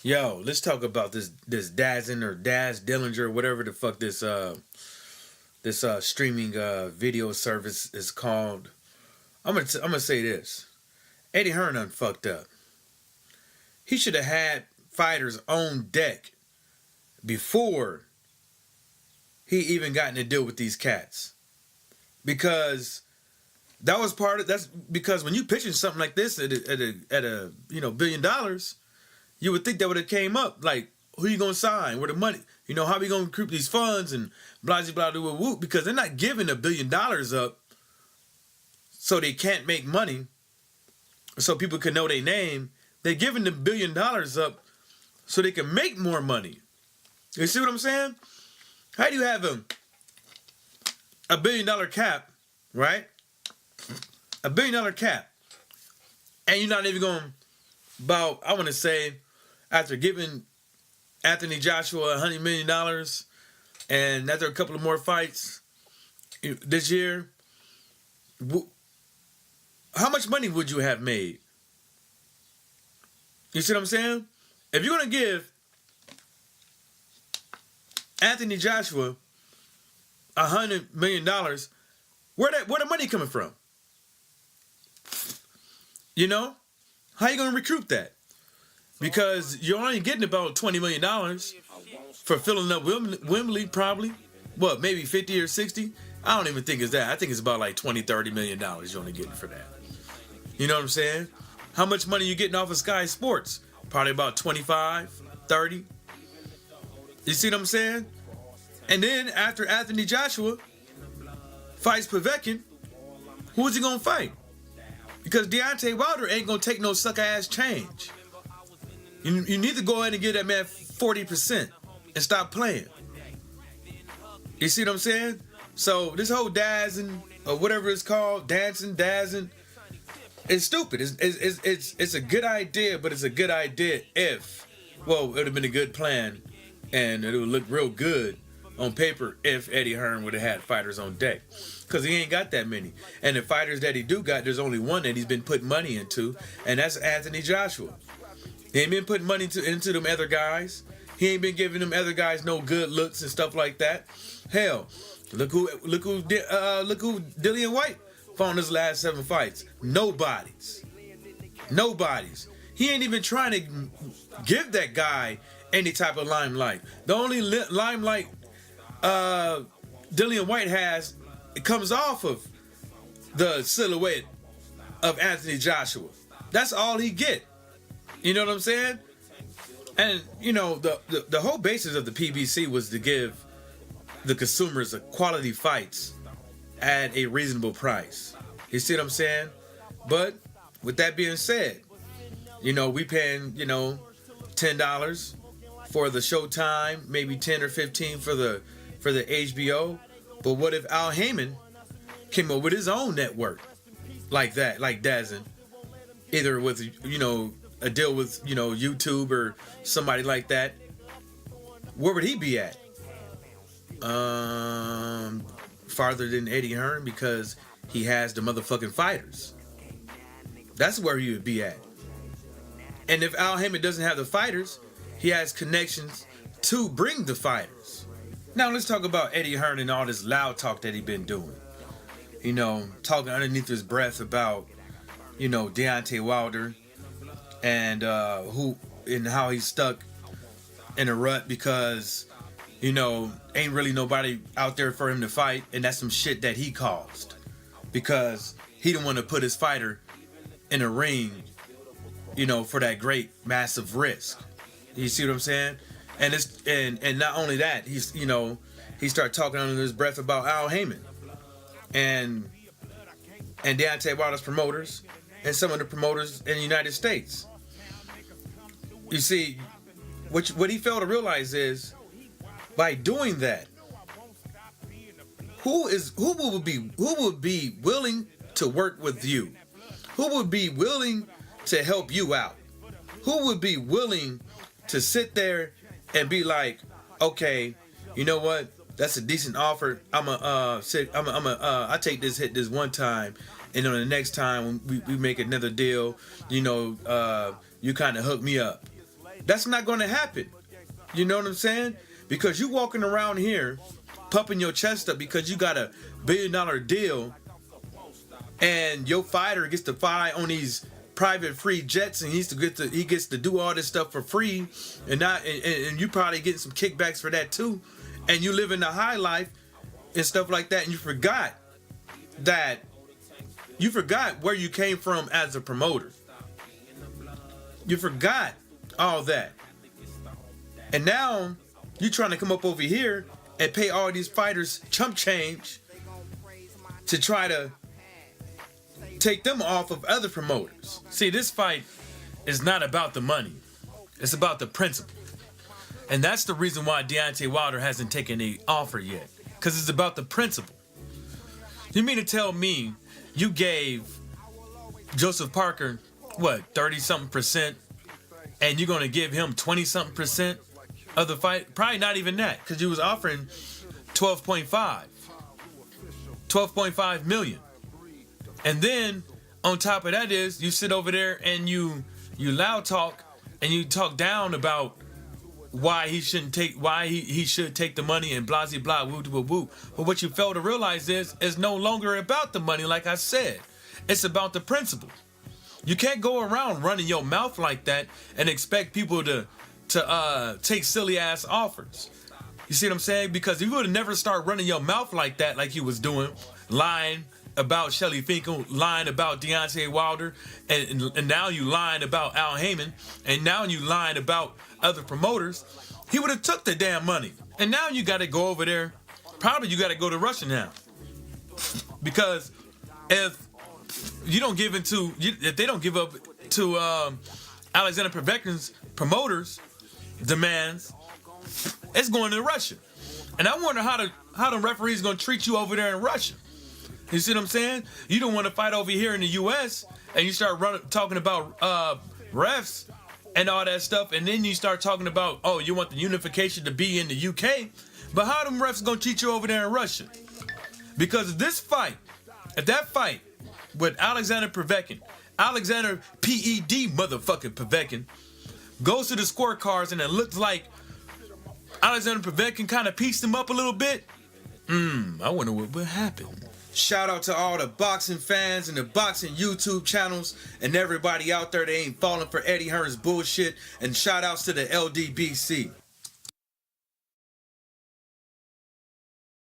Yo, let's talk about this Dazen or Daz Dillinger, whatever the fuck this streaming video service is called. I'm gonna say this. Eddie Hearn done fucked up. He should have had fighters on deck before he even gotten to deal with these cats. Because that's because when you pitching something like this at a $1 billion, you would think that would have came up like, who you gonna sign, where the money, how we gonna recruit these funds and blah blah blah whoop, because they're not giving $1 billion up so they can't make money, so people can know their name. They're giving the $1 billion up so they can make more money. You see what I'm saying? How do you have a $1 billion cap, right? $1 billion cap, and you're not even going about, I want to say, after giving Anthony Joshua $100 million, and after a couple of more fights this year, how much money would you have made? You see what I'm saying? If you're going to give Anthony Joshua $100 million, where the money coming from? How you going to recruit that? Because you're only getting about $20 million for filling up Wembley, probably. What, maybe 50 or 60? I don't even think it's that. I think it's about like $20-30 million you're only getting for that. You know what I'm saying? How much money you getting off of Sky Sports? Probably about 25, 30. You see what I'm saying? And then after Anthony Joshua fights Povetkin, who is he going to fight? Because Deontay Wilder ain't going to take no sucker-ass change. You need to go ahead and give that man 40% and stop playing. You see what I'm saying? So this whole dazzing, or whatever it's called, dancing, it's stupid. It's a good idea, but it's a good idea if, well, it would have been a good plan, and it would look real good on paper if Eddie Hearn would have had fighters on deck. Because he ain't got that many. And the fighters that he do got, there's only one that he's been putting money into, and that's Anthony Joshua. He ain't been putting money into them other guys. He ain't been giving them other guys no good looks and stuff like that. Hell, look who Dillian White fought in his last 7 fights. Nobody's. He ain't even trying to give that guy any type of limelight. The only limelight Dillian White has, it comes off of the silhouette of Anthony Joshua. That's all he get. You know what I'm saying? And, the whole basis of the PBC was to give the consumers quality fights at a reasonable price. You see what I'm saying? But with that being said, we paying, $10 for the Showtime, maybe 10 or 15 for the HBO. But what if Al Heyman came up with his own network like that, like Dazen, either with a deal with YouTube or somebody like that? Where would he be at? Farther than Eddie Hearn, because he has the motherfucking fighters. That's where he would be at. And if Al Heyman doesn't have the fighters, he has connections to bring the fighters. Now let's talk about Eddie Hearn and all this loud talk that he been doing. Talking underneath his breath about, Deontay Wilder and how he's stuck in a rut because, ain't really nobody out there for him to fight, and that's some shit that he caused because he didn't want to put his fighter in a ring, for that great massive risk. You see what I'm saying? And not only that, he started talking under his breath about Al Heyman and Deontay Wilder's promoters and some of the promoters in the United States. You see, what he failed to realize is, by doing that, who would be willing to work with you? Who would be willing to help you out? Who would be willing to sit there and be like, okay, you know what? That's a decent offer. I take this hit this one time, and on the next time we make another deal, you kind of hook me up. That's not going to happen. You know what I'm saying? Because you walking around here pumping your chest up because you got $1 billion deal, and your fighter gets to fly on these private free jets, and he gets to do all this stuff for free, and you probably getting some kickbacks for that too, and you living the high life and stuff like that, and you forgot where you came from as a promoter. You forgot all that, and now you trying to come up over here and pay all these fighters chump change to try to take them off of other promoters. See, this fight is not about the money. It's about the principle. And that's the reason why Deontay Wilder hasn't taken the offer yet. Because it's about the principle. You mean to tell me you gave Joseph Parker, 30-something%, and you're going to give him 20-something% of the fight? Probably not even that, because you was offering 12.5 million. And then on top of that is you sit over there and you loud talk and you talk down about why he should take the money and blah blah woo woo woo. But what you fail to realize is it's no longer about the money. Like I said, it's about the principle. You can't go around running your mouth like that and expect people to take silly ass offers. You see what I'm saying? Because if you would have never start running your mouth like that, like you was doing, lying about Shelly Finkel, lying about Deontay Wilder, and now you lying about Al Heyman, and now you lying about other promoters, he would have took the damn money. And now you got to go over there. Probably you got to go to Russia now, because if you don't give if they don't give up to Alexander Povetkin's promoters' demands, it's going to Russia. And I wonder how the referee's going to treat you over there in Russia. You see what I'm saying? You don't want to fight over here in the U.S. and you start talking about refs and all that stuff, and then you start talking about, oh, you want the unification to be in the U.K., but how them refs going to treat you over there in Russia? Because if that fight with Alexander Povetkin, Alexander P.E.D. motherfucking Povetkin, goes to the scorecards and it looks like Alexander Povetkin kind of pieced him up a little bit, I wonder what would happen. Shout out to all the boxing fans and the boxing YouTube channels and everybody out there that ain't falling for Eddie Hearn's bullshit, and shout outs to the LDBC.